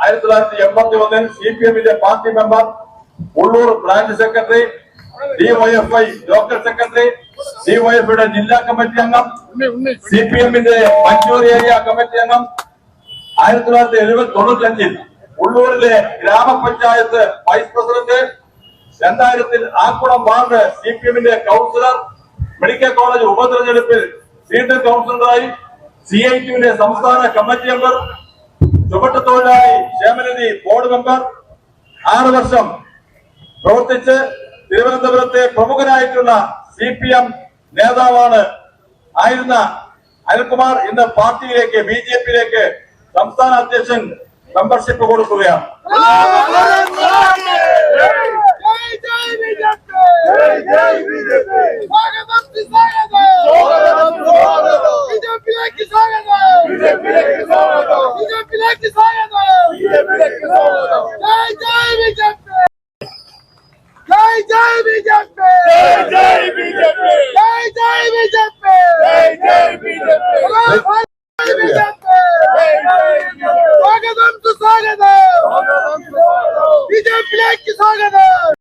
1981 CPM-ന്റെ party member, Ulloor branch secretary, DYFI local secretary, DYFIയുടെ ജില്ലാ കമ്മിറ്റി അംഗം, CPM-ന്റെ മഞ്ചൂർ ഏരിയ കമ്മിറ്റി അംഗം. 1995 ഉള്ളൂരിലെ ഗ്രാമപഞ്ചായത്ത് വൈസ് പ്രസിഡന്റ്. 2000 ആക്കുളം വാർഡ് CPM-ന്റെ കൗൺസിലർ. മെഡിക്കൽ കോളേജ് ഉപതെരഞ്ഞെടുപ്പിൽ വീണ്ടും കൗൺസിലറായി. CIT-യുടെ സംസ്ഥാന കമ്മിറ്റി മെമ്പർ, ചുമട്ടുതൊഴിലാളി ക്ഷേമനിധി ബോർഡ് മെമ്പർ. 6 വർഷം പ്രവർത്തിച്ച് തിരുവനന്തപുരത്തെ പ്രമുഖനായിട്ടുള്ള CPM നേതാവാണ് ആയിരുന്ന അനിൽകുമാർ ഇന്ന് പാർട്ടിയിലേക്ക് BJP-യിലേക്ക് സംസ്ഥാന അധ്യക്ഷൻ മെമ്പർഷിപ്പ് കൊടുക്കുകയാണ്. സ്വാഗതം.